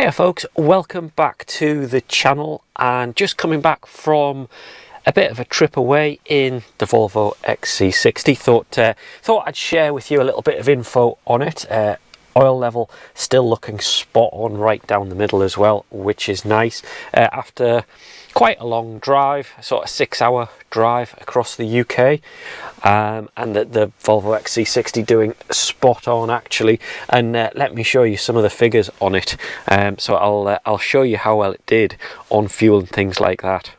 Hiya folks, welcome back to the channel, and just coming back from a bit of a trip away in the Volvo XC60. Thought I'd share with you a little bit of info on it. Oil level still looking spot on right down the middle as well, which is nice. After quite a long drive, sort of 6-hour drive across the UK, and the Volvo XC60 doing spot on actually. And let me show you some of the figures on it. So I'll show you how well it did on fuel and things like that.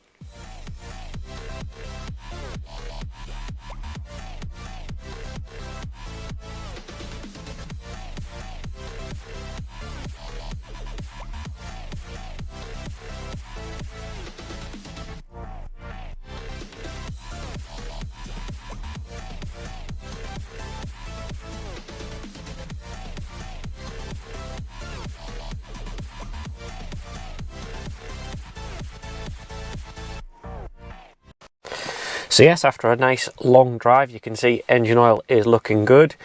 So yes, after a nice long drive, you can see engine oil is looking good.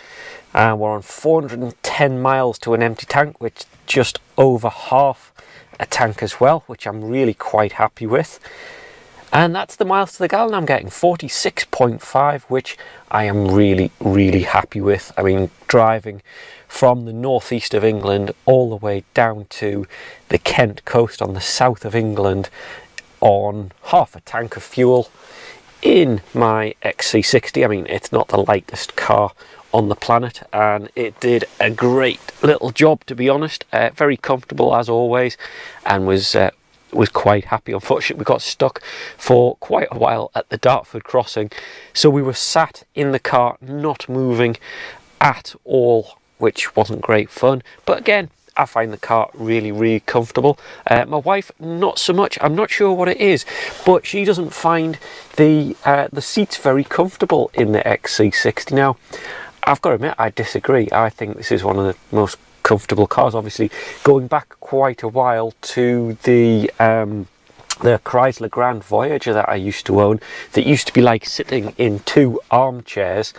We're on 410 miles to an empty tank, which is just over half a tank as well, which I'm really quite happy with. And that's the miles to the gallon I'm getting, 46.5, which I am really happy with. I mean, driving from the northeast of England all the way down to the Kent coast on the south of England on half a tank of fuel in my XC60. I mean, it's not the lightest car on the planet, and it did a great little job, to be honest. Very comfortable as always, and was quite happy. Unfortunately, we got stuck for quite a while at the Dartford crossing, so we were sat in the car not moving at all, which wasn't great fun. But again, I find the car really comfortable. My wife, not so much. I'm not sure what it is, but she doesn't find the seats very comfortable in the XC60. Now, I've got to admit, I disagree. I think this is one of the most comfortable cars. Obviously, going back quite a while to the Chrysler Grand Voyager that I used to own, that used to be like sitting in two armchairs.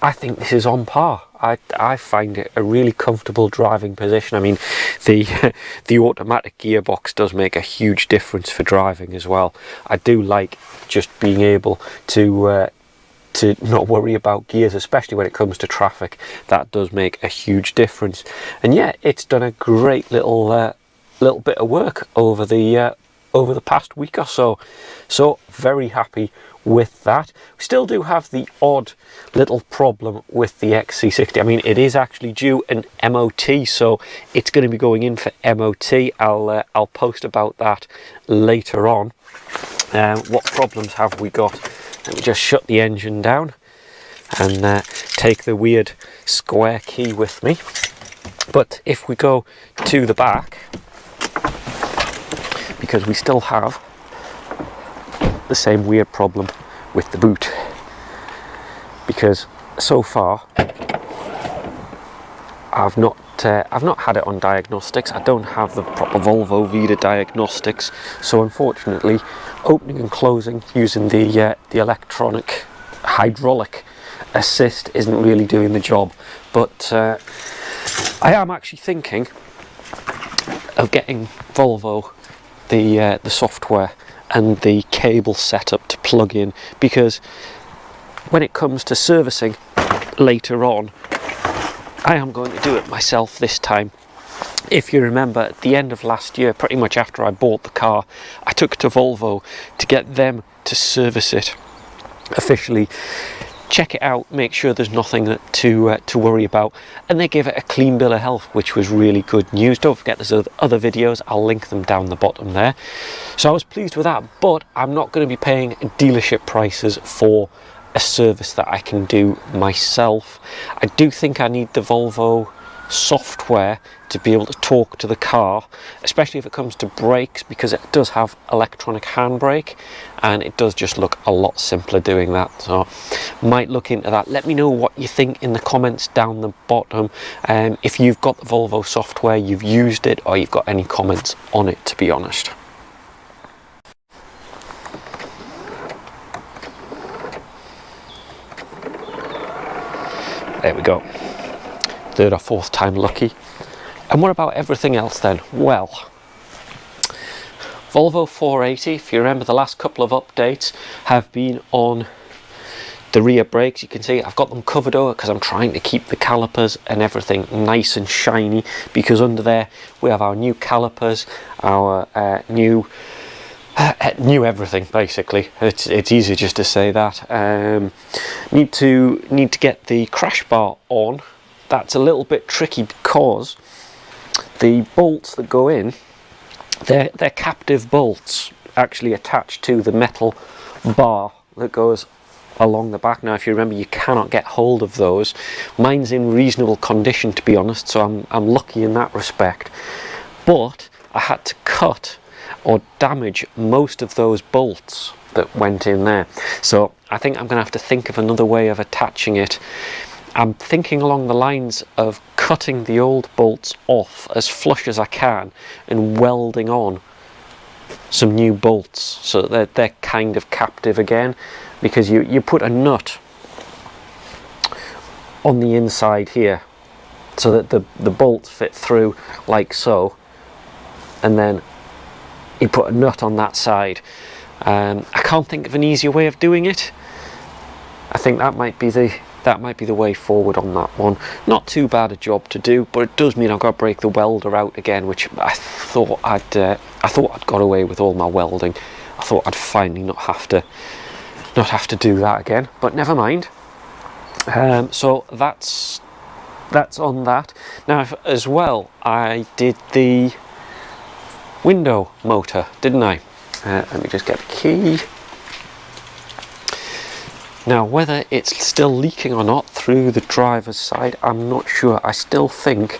I think this is on par. I find it a really comfortable driving position. I mean, the automatic gearbox does make a huge difference for driving as well. I do like just being able to not worry about gears, especially when it comes to traffic. That does make a huge difference. And yeah, it's done a great little bit of work over the past week or so. So very happy with that. We still do have the odd little problem with the XC60. I mean, it is actually due an MOT, so it's going to be going in for MOT. I'll post about that later on. What problems have we got? Let me just shut the engine down and take the weird square key with me. But if we go to the back, because we still have the same weird problem with the boot, because so far I've not had it on diagnostics. I don't have the proper Volvo Vida diagnostics, so unfortunately opening and closing using the electronic hydraulic assist isn't really doing the job. But I am actually thinking of getting Volvo the software and the cable setup to plug in, because when it comes to servicing later on, I am going to do it myself this time. If you remember, at the end of last year, pretty much after I bought the car, I took it to Volvo to get them to service it officially, check it out, make sure there's nothing to worry about, and they gave it a clean bill of health, which was really good news. Don't forget, there's other videos, I'll link them down the bottom there. So I was pleased with that, but I'm not going to be paying dealership prices for a service that I can do myself. I do think I need the Volvo software to be able to talk to the car, especially if it comes to brakes, because it does have electronic handbrake and it does just look a lot simpler doing that. So might look into that. Let me know what you think in the comments down the bottom. If you've got the Volvo software, you've used it, or you've got any comments on it, to be honest. There we go. Third or fourth time lucky. And what about everything else then? Well, Volvo 480, if you remember the last couple of updates, have been on the rear brakes. You can see I've got them covered over because I'm trying to keep the calipers and everything nice and shiny, because under there we have our new calipers, our new everything basically. It's easy just to say that. Need to get the crash bar on. That's a little bit tricky because the bolts that go in, they're captive bolts actually attached to the metal bar that goes along the back. Now if you remember, you cannot get hold of those. Mine's in reasonable condition, to be honest, so I'm lucky in that respect, but I had to cut or damage most of those bolts that went in there, so I think I'm gonna have to think of another way of attaching it. I'm thinking along the lines of cutting the old bolts off as flush as I can and welding on some new bolts so that they're kind of captive again, because you put a nut on the inside here so that the bolts fit through like so, and then you put a nut on that side. I can't think of an easier way of doing it. I think that might be the way forward on that one. Not too bad a job to do, but it does mean I've got to break the welder out again, which I thought I'd got away with all my welding. I thought I'd finally not have to do that again, but never mind. So that's on that. Now as well, I did the window motor, didn't I? Let me just get the key. Now whether it's still leaking or not through the driver's side, I'm not sure. I still think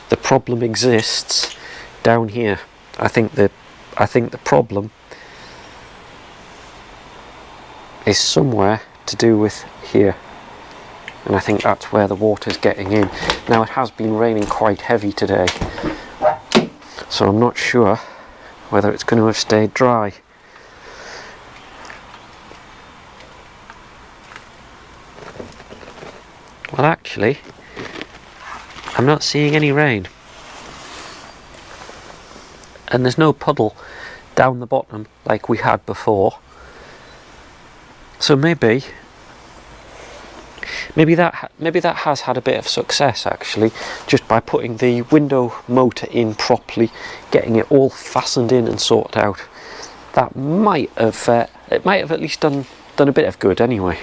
the problem exists down here. I think the problem is somewhere to do with here, and I think that's where the water's getting in. Now it has been raining quite heavy today, so I'm not sure whether it's going to have stayed dry. Well, actually, I'm not seeing any rain, and there's no puddle down the bottom like we had before. So maybe that has had a bit of success actually, just by putting the window motor in properly, getting it all fastened in and sorted out. That might have at least done a bit of good anyway.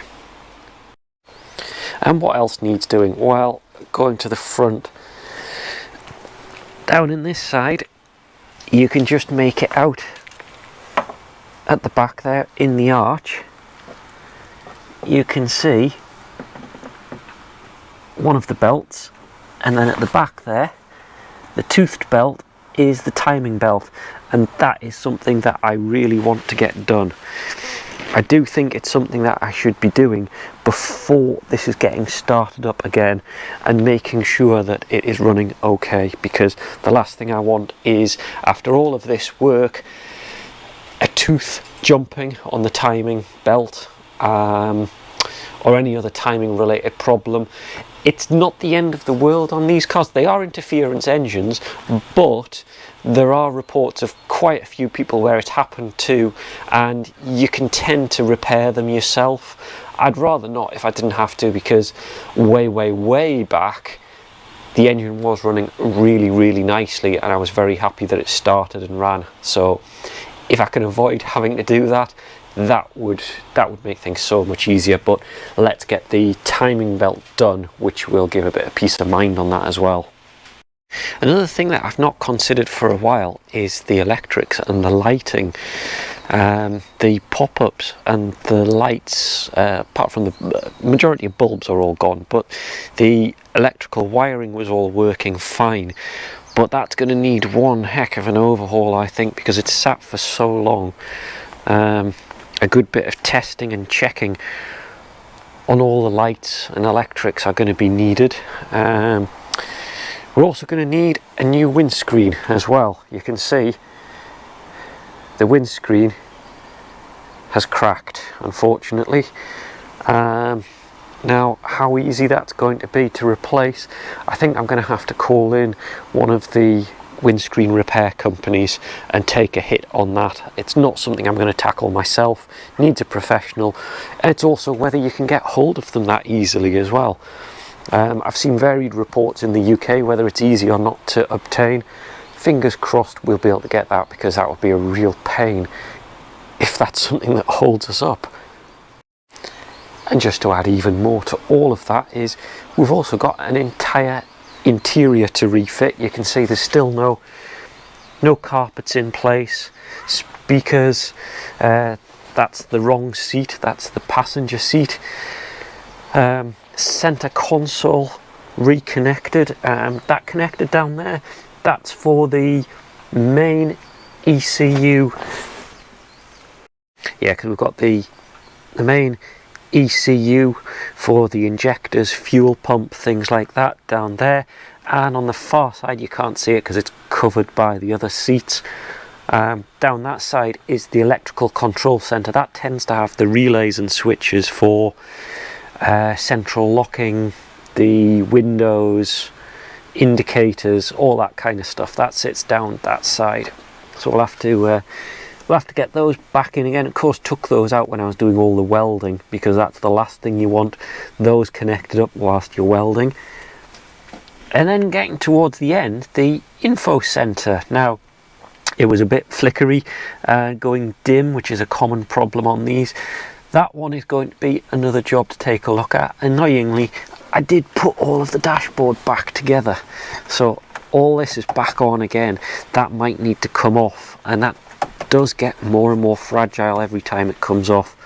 And what else needs doing? Well, going to the front, down in this side, you can just make it out at the back there in the arch. You can see one of the belts, and then at the back there, the toothed belt is the timing belt, and that is something that I really want to get done. I do think it's something that I should be doing before this is getting started up again, and making sure that it is running okay, because the last thing I want is, after all of this work, a tooth jumping on the timing belt, or any other timing related problem. It's not the end of the world on these cars. They are interference engines, but there are reports of quite a few people where it's happened too, and you can tend to repair them yourself. I'd rather not if I didn't have to, because way back the engine was running really nicely, and I was very happy that it started and ran. So if I can avoid having to do that, that would make things so much easier. But let's get the timing belt done, which will give a bit of peace of mind on that as well. Another thing that I've not considered for a while is the electrics and the lighting. The pop-ups and the lights, apart from the majority of bulbs are all gone, but the electrical wiring was all working fine. But that's going to need one heck of an overhaul, I think, because it's sat for so long. A good bit of testing and checking on all the lights and electrics are going to be needed. We're also going to need a new windscreen as well. You can see the windscreen has cracked, unfortunately. Now, how easy that's going to be to replace, I think I'm going to have to call in one of the windscreen repair companies and take a hit on that. It's not something I'm going to tackle myself, needs a professional, and it's also whether you can get hold of them that easily as well. I've seen varied reports in the UK whether it's easy or not to obtain. Fingers crossed we'll be able to get that, because that would be a real pain if that's something that holds us up. And just to add even more to all of that is we've also got an entire interior to refit. You can see there's still no carpets in place, speakers, that's the wrong seat, that's the passenger seat, center console reconnected, that connected down there, that's for the main ECU. Yeah, because we've got the main ECU for the injectors, fuel pump, things like that down there, and on the far side you can't see it because it's covered by the other seats. Down that side is the electrical control center. That tends to have the relays and switches for central locking, the windows, indicators, all that kind of stuff. That sits down that side, so we'll have to get those back in again. Of course, took those out when I was doing all the welding, because that's the last thing you want, those connected up whilst you're welding. And then getting towards the end, the info center. Now, it was a bit flickery, going dim, which is a common problem on these. That one is going to be another job to take a look at. Annoyingly, I did put all of the dashboard back together, so all this is back on again. That might need to come off, and that does get more and more fragile every time it comes off.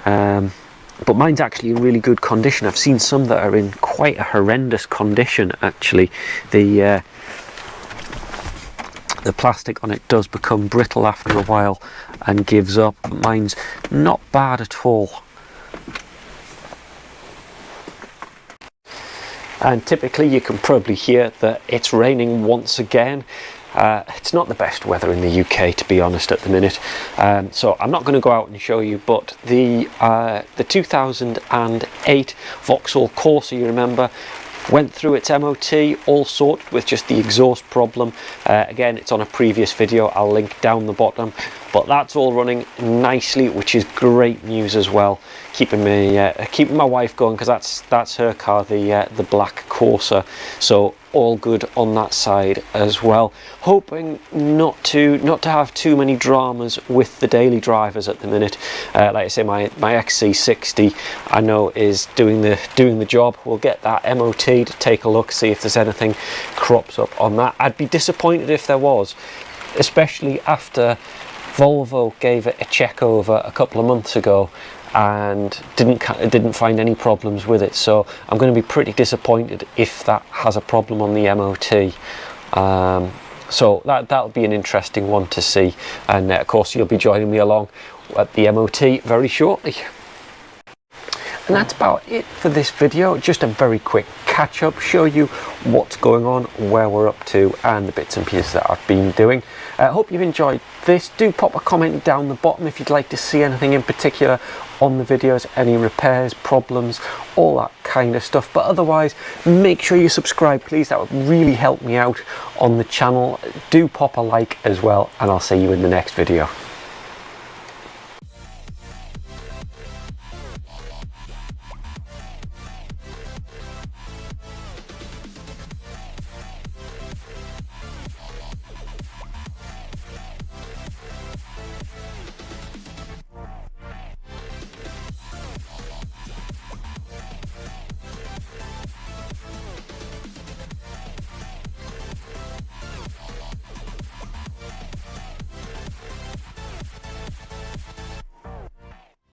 But mine's actually in really good condition. I've seen some that are in quite a horrendous condition actually. The plastic on it does become brittle after a while and gives up. Mine's not bad at all. And typically you can probably hear that it's raining once again. It's not the best weather in the UK, to be honest, at the minute, so I'm not going to go out and show you, but the 2008 Vauxhall Corsa, you remember, went through its MOT, all sorted with just the exhaust problem. Again, it's on a previous video, I'll link down the bottom, but that's all running nicely, which is great news as well. Keeping my wife going, because that's her car, the black Corsa, so all good on that side as well. Hoping not to have too many dramas with the daily drivers at the minute. Like I say, my XC60 I know is doing the job. We'll get that MOT to take a look, see if there's anything crops up on that. I'd be disappointed if there was, especially after Volvo gave it a check over a couple of months ago and didn't find any problems with it. So I'm going to be pretty disappointed if that has a problem on the MOT. So that'll be an interesting one to see, and of course you'll be joining me along at the MOT very shortly. And that's about it for this video. Just a very quick catch up, show you what's going on, where we're up to, and the bits and pieces that I've been doing. I hope you've enjoyed this. Do pop a comment down the bottom if you'd like to see anything in particular on the videos, any repairs, problems, all that kind of stuff. But otherwise, make sure you subscribe, please. That would really help me out on the channel. Do pop a like as well, and I'll see you in the next video.